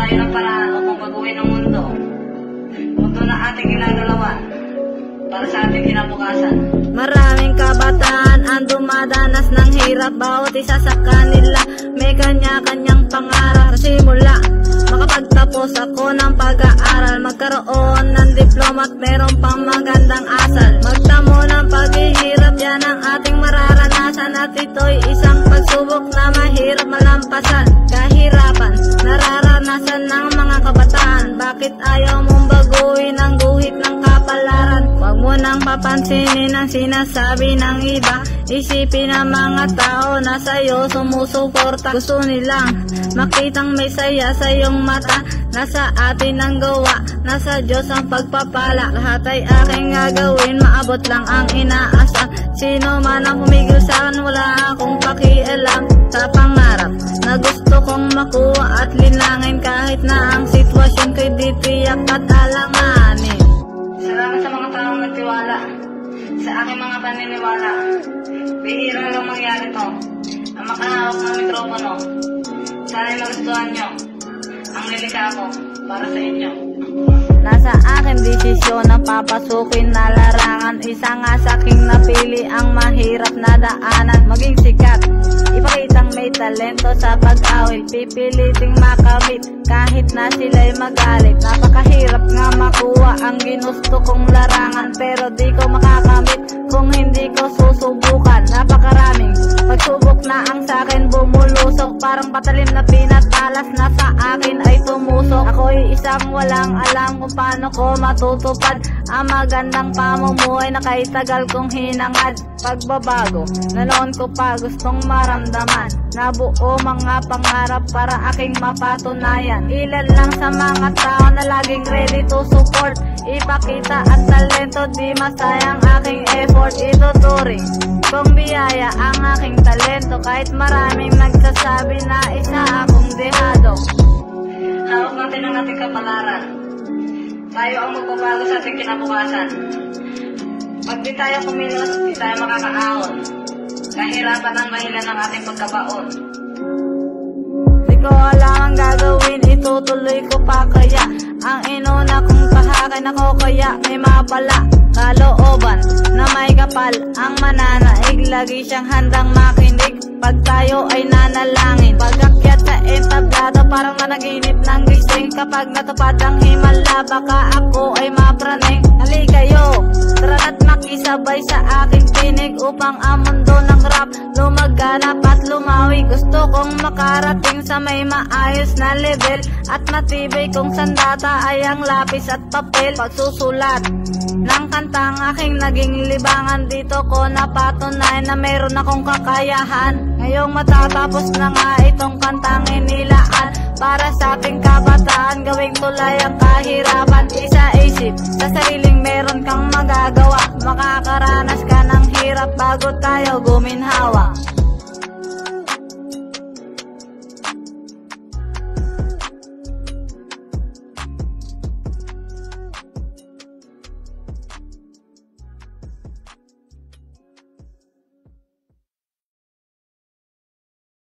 tayo ng paraan upang baguhin ang mundo. Mundo na ating ginagalawan para sa ating kinabukasan. Maraming kabataan ang dumadanas ng hirap. Bawat isa sa kanila may kanya-kanyang pangarap. Sa simula, makapagtapos ako ng pag-aaral, magkaroon ng diploma at meron pang magandang asal. Magtamo ng paghihirap, yan ang ating mararanasan. At ito'y isang pagsubok na mahirap malampasan. Kahirapan, nararanasan ng mga kabataan. Bakit ayaw mong baguhin ang guhit ng kapalaran? Huwag mo nang papansinin ang sinasabi ng iba. Isipin ang mga tao na sa'yo sumusuporta. Gusto nilang makitang may saya sa iyong mata. Nasa atin ang gawa, nasa Diyos ang pagpapala. Lahat ay aking gagawin, maabot lang ang inaasam. Sino man ang pumigil sa'kin, wala akong pakialam. Sa pangarap na gusto kong makuha at linangin, kahit na ang sitwasyon ko'y di tiyak at alanganin. Salamat sa mga taong nagtiwala sa aking mga paniniwala. Bihira lang mangyari to ang makahawak ng mikropono. Sana'y magustuhan nyo ang nilikha ko para sa inyo. Nasa akin desisyon na papasukin na larangan. Isa nga sa aking napili ang mahirap na daanan. Maging sikat, ipakitang may talento sa pag-awit. Pipiliting makamit kahit na sila'y magalit. Napakahirap nga makuha ang ginusto kong larangan, pero di ko makakamit kung hindi ko susubukan. Napakaraming pagsubok na ang sakin bumulusok, parang patalim na pinatalas na sa akin ay tumusok. Ako'y isang walang alam kung paano ko matutupad ang magandang pamumuhay na kahit tagal kong hinangad. Pagbabago na noon ko pa gustong maramdaman, nabuo mga pangarap para aking mapatunayan. Ilan lang sa mga tao na laging ready to support. Ipakita ang talento, di masayang aking effort. Ituturing kung biyaya ang aking talento, kahit maraming nagsasabi na isa akong dehado. Hawak natin ang ating kapalaran. Tayo ang magbabago sa ating kinabukasan. Pag di tayo kumilos, di tayo makakaahon. Kahirapan ang dahilan ng ating pagkabaon. Di ko alam ang gagawin, itutuloy ko pa kaya ang inuna kong kahakin ako, kaya may mapala kalooban na may kapal ang mananaig. Lagi siyang handang makinig pag tayo ay nanalangin. Pag-akyat sa entablado, parang managinip ng gising. Kapag natupad ang himala, baka ako ay mapraning. Halikayo, tara't makisabay sa aking tinig upang ang mundo ng rap lumaganap at lumawi. Gusto kong makarating sa may maayos na level at matibay kung sandata ay ang lapis at papel. Pagsusulat ng kantang aking naging libangan, dito ko napatunayan na meron akong kakayahan. Ngayong matatapos na nga itong kantang inilaan para sa ating kabataan, gawing tulay ang kahirapan. Isa-isip sa sariling meron kang magagawa, makakaranas ka ng hirap bago tayo guminhawa.